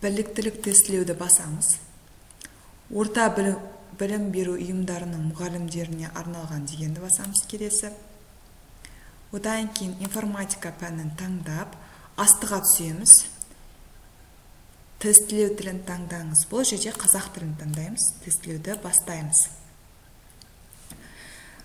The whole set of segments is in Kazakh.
біліктілік тестілеуді басамыз. Орта білім беру ұйымдарының мұғалімдеріне арналған дегенді басамыз келесі. Одан кейін информатика пәнін таңдап, астыға түсеміз. Тестілеу тілін таңдаңыз. Бұл жерде қазақ тілін таңдаймыз. Тестілеуді бастаймыз.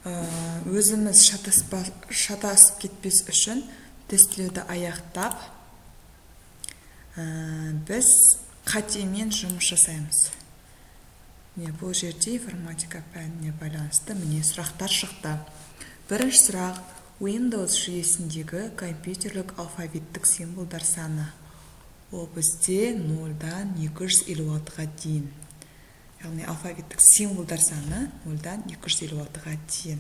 Өзіміз шатасып кетпес үшін тестілеуді аяқтап, біз қатемен жұмыс жасаймыз. Бұл жерде информатика пәніне байланысты міне сұрақтар шықты. Бірінші сұрақ: Windows жүйесіндегі компьютерлік алфавиттік символдар саны. Ол бізде 0-дан 256-ға дейін. Яғни алфавиттік символдар саны 0-дан 256-ға дейін.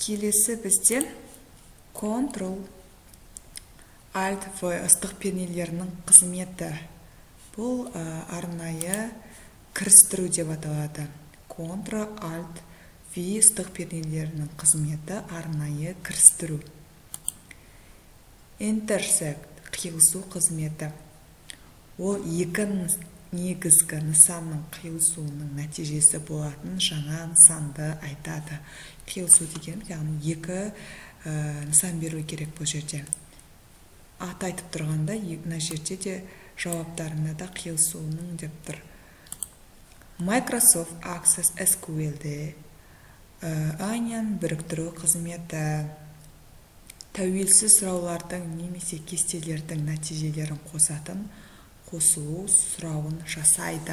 Келесі бізде Ctrl Alt V ыстық пернелерінің қызметі. Бұл арнайы кірістіру деп аталады. Ctrl Alt V ыстық пернелерінің қызметі арнайы кірістіру. Intersect қиылысу қызметі. Ол екі негізгі нысанның қиылысуының нәтижесі болатын жаңа нысанды айтады. Қиылысу деген, яғни екі нысан беру керек бұл жерде. Аты айтып тұрғанда, мына жерде де жауаптарында да қиылысуының деп тұр. Microsoft Access SQL-де Onion біріктіру қызметі. Тәуелсіз сұраулардың немесе кестелердің нәтижелерін қосатын қосылу сұрауын жасайды.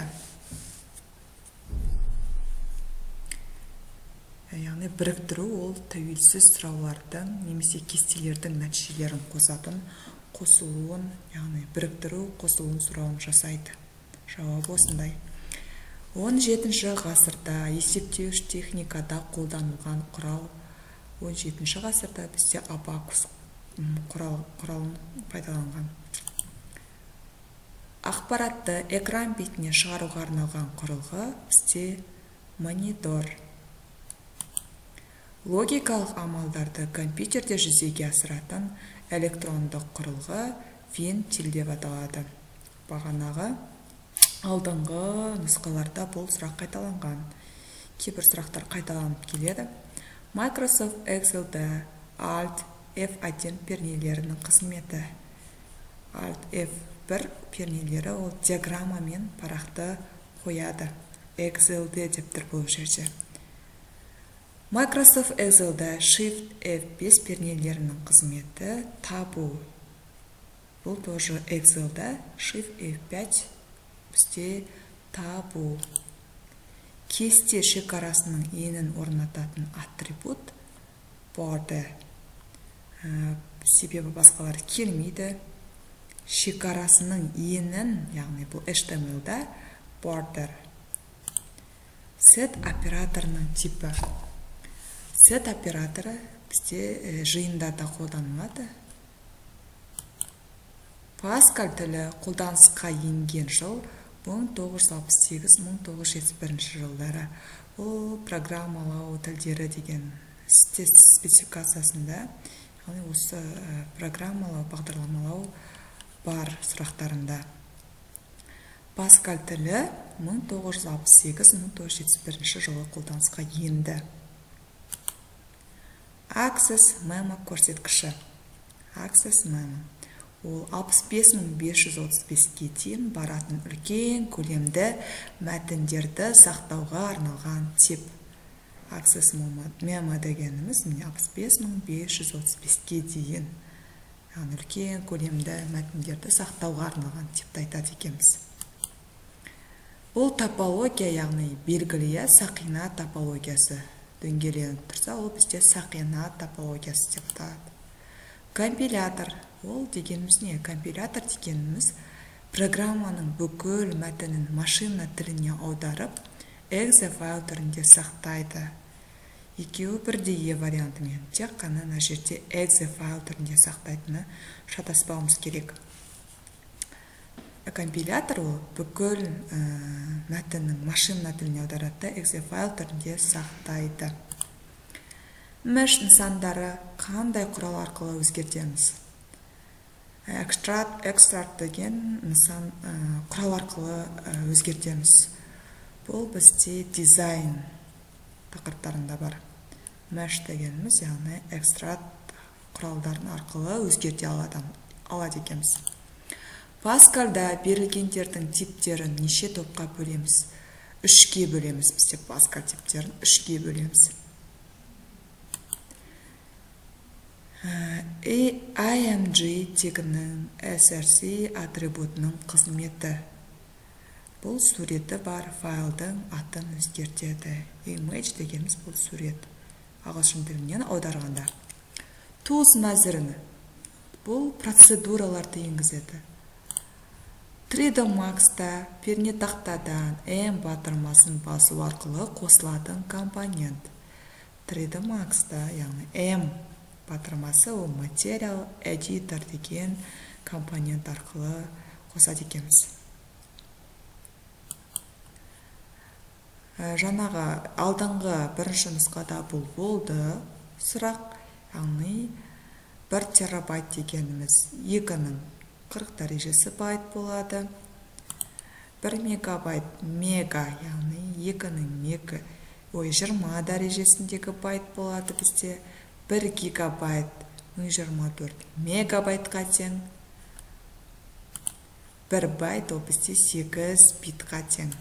Яғни біріктіру ол тәуелсіз сұраулардың немесе кестелердің нәтижелерін қосатын қосылуын, яғни біріктіру қосылуын сұрауын жасайды. Жауап осындай. 17 ғасырда есептеуіш техникада қолданылған құрал. 17 ғасырда бізде абакус құралын пайдаланған. Ақпаратты экран бетіне шығаруға арналған құрылғы бізде монитор. Логикалық амалдарды компьютерде жүзеге асыратын электрондық құрылғы вентиль деп аталады. Бағанағы алдыңғы нұсқаларда бұл сұрақ қайталанған. Кейбір сұрақтар қайталанып келеді. Microsoft Excel-де Alt F1 пернелерінің қызметі. Alt F1 пернелері ол диаграммамен парақты қояды. Excel-де деп тұр бұл жерде. Microsoft Excel-де Shift F5 пернелерінің қызметі табу. Бұл тоже Excel-де Shift F5 бізде табу. Кесте шекарасының енін орнататын атрибут border. Себебі басқалар келмейді. Шекарасының енін, яғни бұл HTML-да border. Set операторының типі. Set операторы бізде жиындарда қолданылады. Паскаль тілі қолданысқа енген жыл 1968-1971 жылдары. Ол программалау тілдері деген спецификациясында, осы программалау, бағдарламалау бар сұрақтарында. Паскаль тілі 1968-1971 жылы қолданысқа енді. Access memo көрсеткіші. Access memo. Ол 65535-ке дейін баратын үлкен көлемді мәтіндерді сақтауға арналған тип. Access memo дегеніміз 65535-ке дейін. Үлкен көлемді мәтіндерді сақтауға арналған типті айтады екенбіз. Бұл топология, яғни белгілі сақина топологиясы дөңгеленіп тұрса, ол бізде сақина топологиясы деп аталады. Компилятор. Ол дегеніміз не? Компилятор дегеніміз программаның бүкіл мәтінін машина тіліне аударып, exe файл түрінде сақтайды. Екеуі бірдей вариантымен. Тек қана мына жерде exe файл түрінде сақтайтыны шатаспауымыз керек. Компилятор ол бүкіл мәтіннің машина тіліне аударады, exe файл түрінде сақтайды. Мәш нысандары қандай құрал арқылы өзгертеміз? Extract деген нысан құрал арқылы өзгертеміз. Бұл бізде дизайн тақырыптарында бар. Mesh дегеніміз, яғни экстракт құралдарын арқылы өзгерте алады екенбіз. Паскальда берілгендердің типтерін неше топқа бөлеміз? 3-ке бөлеміз. Бізде Паскаль типтерін 3-ке бөлеміз. IMG тегінің SRC атрибутының қызметі. Бұл суреті бар файлдың атын өзгертеді. Image дегеніміз бұл сурет. Ағылшын тілінен аударғанда. Tools мәзіріні. Бұл процедураларды енгізеді. 3D Max'та пернетақтадан M батырмасын басу арқылы қосылатын компонент. 3D Max'та, яғни M батырмасы ол Material Editor деген компонент арқылы қосады екенбіз. Жаңағы алдыңғы бірінші нұсқада бұл болды сұрақ, яғни 1 терабайт дегеніміз 2-ның 40 дәрежесі байт болады. 1 мегабайт мега, яғни 2-ның 20 дәрежесіндегі байт болады бізде. 1 гигабайт 1024 мегабайтқа тең. 1 байт ол бізде 8 битқа тең.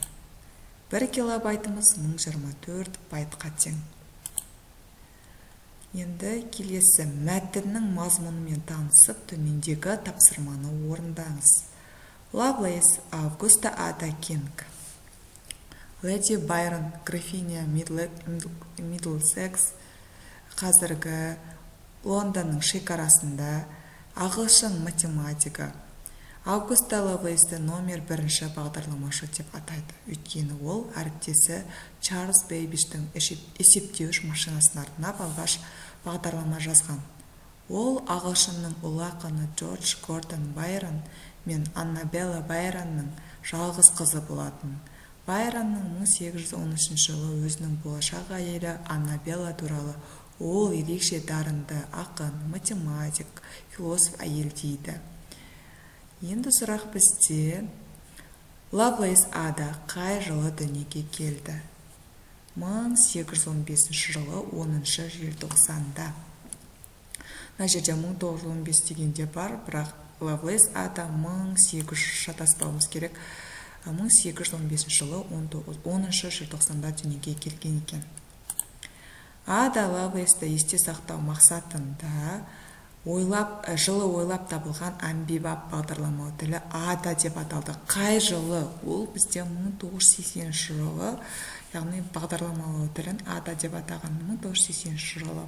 1 килобайтымыз 1024 байтқа тең. Енді келесі мәтіннің мазмұнымен танысып, төмендегі тапсырманы орындаңыз. Lovelace, Augusta Ada King. Леди Байрон, Графиня Мидлсекс, қазіргі Лондонның шекарасында, ағылшын математика. Аугуста Лавлейсті номер 1 бағдарламашы деп атайды. Өйткені ол әріптесі Чарльз Бейбиштің есептеуіш машинасына арнап алғаш бағдарлама жазған. Ол ағылшынның ұлы ақыны Джордж Гордон Байрон мен Аннабелла Байронның жалғыз қызы болатын. Байронның 1813 жылы өзінің болашақ әйелі Аннабелла туралы ол ерекше дарынды ақын, математик, философ әйел дейді. Енді сұрақ бізде Lovelace Ada қай жылы дүниеге келді? 1815 жылы 10 желтоқсанда. Мына жерде 1915 дегенде бар, бірақ Lovelace Ada 1800 шатаспауымыз керек. 1815 жылы 10 желтоқсанда дүниеге келген екен. Ada Lovelace'ті есте сақтау мақсатында жылы ойлап табылған әмбебап бағдарламау тілі Ada деп аталды. Қай жылы? Ол бізде 1980 жылы, яғни бағдарламалау тілін Ada деп атаған 1980 жылы.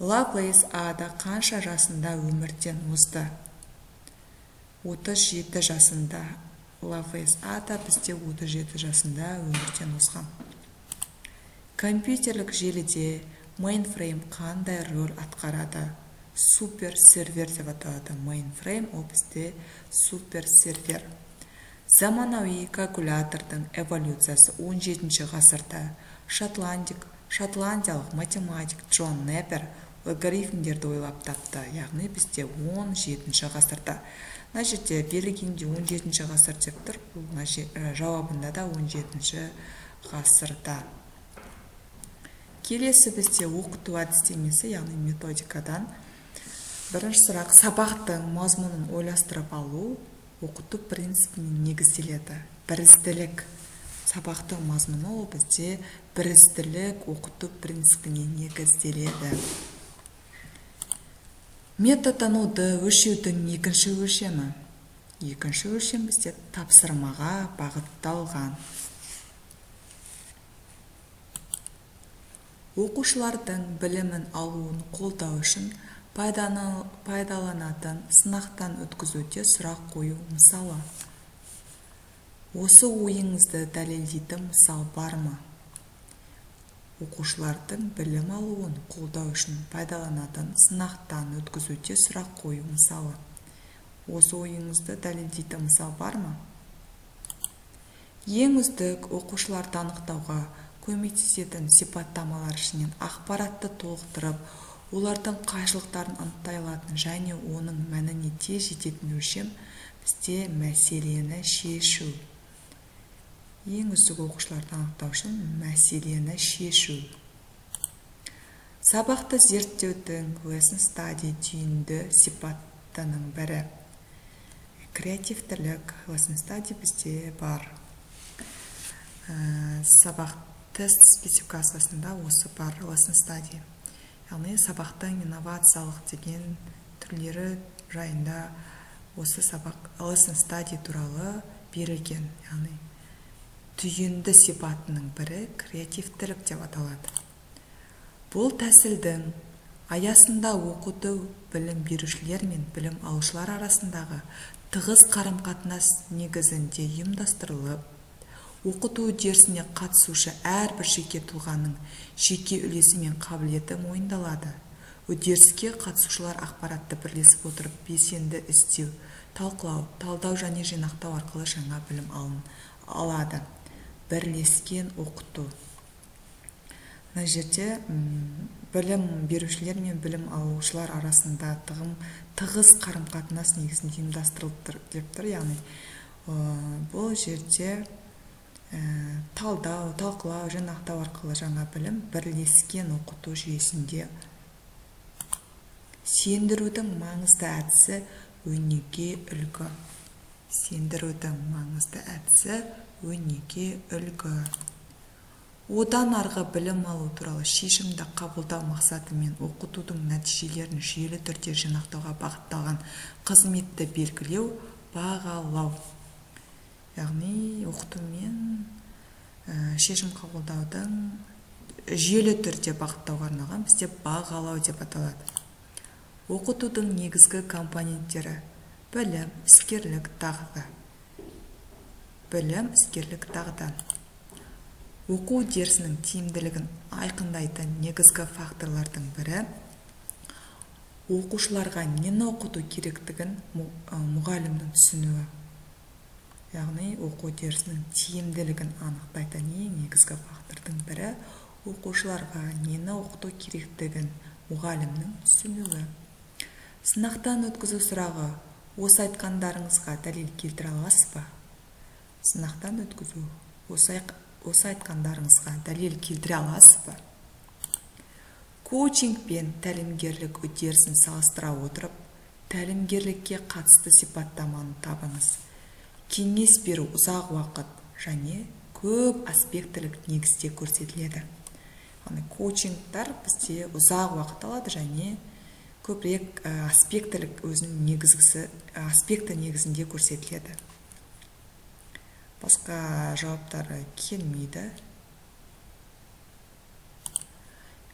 Lovelace Ada қанша жасында өмірден озды? 37 жасында. Lovelace Ada бізде 37 жасында өмірден озған. Компьютерлік желіде mainframe қандай рөл атқарады? Супер сервер деп аталады. Mainframe ол бізде супер сервер. Заманауи калькулятордың эволюциясы 17 ғасырда шотландиялық математик Джон Неппер алгоритмдерді ойлап тапты. Яғни бізде 17 ғасырда. Мына жерде берілгенде 17 ғасыр деп тұр. Жауабында да 17 ғасырда. Келесі бізде оқыту әдістемесі, яғни методикадан. Бірінші сұрақ, сабақтың мазмұнын ойластырып алу оқыту принципіне негізделеді. Бірізділік. Сабақтың мазмұны ол бізде бірізділік оқыту принципіне негізделеді. Методтануды өлшеудің екінші өлшемі. Екінші өлшем бізде тапсырмаға бағытталған. Оқушылардың білімін алуын қолдау үшін пайдаланатын сынақтан өткізуде сұрақ қою мысалы. Осы ойыңызды дәлелдейтін мысал бар ма? Оқушылардың білім алуын қолдау үшін пайдаланатын сынақтан өткізуде сұрақ қою мысалы. Осы ойыңызды дәлелдейтін мысал бар ма? Ең үздік оқушыларды анықтауға көмектесетін сипаттамалар ішінен ақпаратты толықтырып, олардың қайшылықтарын анықтай алатын және оның мәніне тез жететін өлшем бізде мәселені шешу. Ең үздік оқушыларды анықтау үшін мәселені шешу. Сабақты зерттеудің lesson study түйінді сипаттының бірі. Креативтілік lesson study бізде бар. Сабақ тест спецификациясында осы бар lesson study. Яғни сабақтың инновациялық деген түрлері жайында осы сабақ lesson study туралы берілген. Яғни түйінді сипатының бірі креативтілік деп аталады. Бұл тәсілдің аясында оқыту білім берушілер мен білім алушылар арасындағы тығыз қарым-қатынас негізінде ұйымдастырылып, оқыту үдерісіне қатысушы әрбір жеке тұлғаның жеке үлесі мен қабілеті мойындалады. Үдеріске қатысушылар ақпаратты бірлесіп отырып белсенді іздеу, талқылау, талдау және жинақтау арқылы жаңа білім алады. Бірлескен оқыту. Мына жерде білім берушілер мен білім алушылар арасында тығыз қарым-қатынас негізінде ұйымдастырылып деп тұр. Яғни бұл жерде талдау, талқылау, жинақтау арқылы жаңа білім бірлескен оқыту жүйесінде сендірудің маңызды әдісі өнеге үлгі. Сендірудің маңызды әдісі өнеге үлгі. Одан арғы білім алу туралы шешімді қабылдау мақсатымен оқытудың нәтижелерін жүйелі түрде жинақтауға бағытталған қызметті белгілеу, бағалау. Яғни оқытумен шешім қабылдаудың жүйелі түрде бағыттауға арналған бізде бағалау деп аталады. Оқытудың негізгі компоненттері: білім, іскерлік, дағды. Білім, іскерлік, дағды. Оқу үдерісінің тиімділігін айқындайтын негізгі факторлардың бірі оқушыларға нені оқыту керектігін мұғалімнің түсінуі. Яғни оқу үдерісінің тиімділігін анықтайтын негізгі фактордың бірі оқушыларға нені оқыту керектігін мұғалімнің түсінуі. Сынақтан өткізу сұрағы: осы айтқандарыңызға дәлел келтіре аласыз ба? Сынақтан өткізу: осы айтқандарыңызға дәлел келтіре аласыз ба? Коучинг пен тәлімгерлік үдерісін салыстыра отырып, тәлімгерлікке қатысты сипаттаманы табыңыз. Кеңес беру ұзақ уақыт және көп аспектілік негізде көрсетіледі. Коучингтар бізде ұзақ уақыт алады және көбірек аспектілік өзінің аспекті негізінде көрсетіледі. Басқа жауаптары келмейді.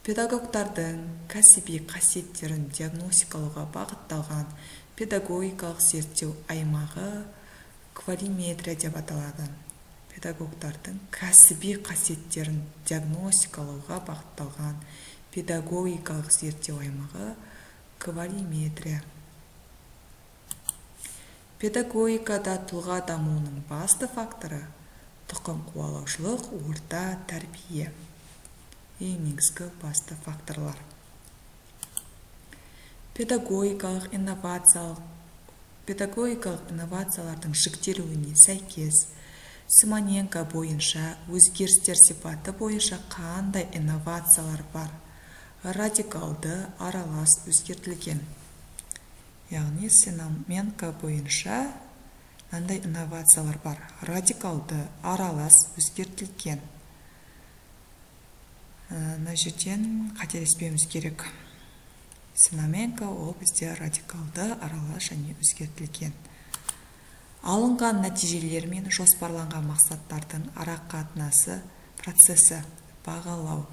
Педагогтардың кәсіби қасиеттерін диагностикалауға бағытталған педагогикалық зерттеу аймағы квалиметрия деп аталады. Педагогтардың кәсіби қасиеттерін диагностикалауға бағытталған педагогикалық зерттеу аймағы квалиметрия. Педагогикада тұлға дамуының басты факторы тұқым қуалаушылық, орта тәрбие. Ең негізгі басты факторлар. Педагогикалық инновациялардың жіктелуіне сәйкес Симоненко бойынша өзгерістер сипаты бойынша қандай инновациялар бар? Радикалды, аралас, өзгертілген. Яғни Симоненко бойынша қандай инновациялар бар? Радикалды, аралас, өзгертілген. Мына жерден қателеспеуіміз керек. Симоненко ол бізде радикалды, аралас және өзгертілген. Алынған нәтижелер мен жоспарланған мақсаттардың арақатынасы процесі бағалау.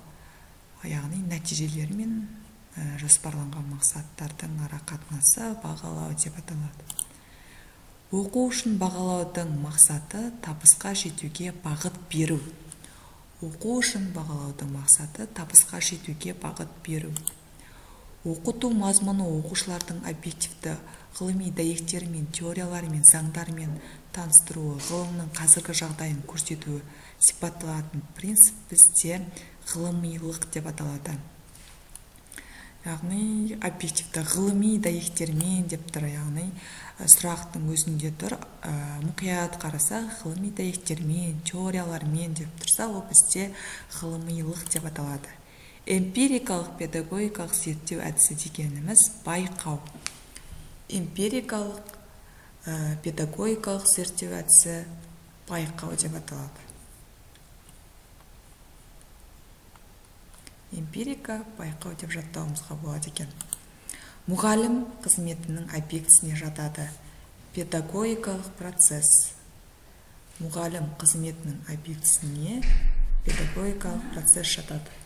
Яғни нәтижелер мен жоспарланған мақсаттардың арақатынасы бағалау деп аталады. Оқу үшін бағалаудың мақсаты табысқа жетуге бағыт беру. Оқу үшін бағалаудың мақсаты табысқа жетуге бағыт беру. Оқыту мазмұны оқушылардың объективті ғылыми дәйектермен, теориялармен, заңдармен таныстыруы, ғылымның қазіргі жағдайын көрсетуі сипатталатын принцип бізде ғылымилық деп аталады. яғни объективті ғылыми дәйектермен деп тұр, яғни сұрақтың өзінде тұр, мұқият қараса ғылыми дәйектермен, теориялармен деп тұрса, ол бізде ғылымилық деп аталады. Эмпирикалық педагогикалық зерттеу әдісі дегеніміз байқау. Эмпирикалық педагогикалық зерттеу әдісі байқау деп аталады. Эмпирика байқау деп жаттауымызға болады екен. Мұғалім қызметінің объектісіне жатады. Педагогикалық процесс. Мұғалім қызметінің объектісіне педагогикалық процесс жатады.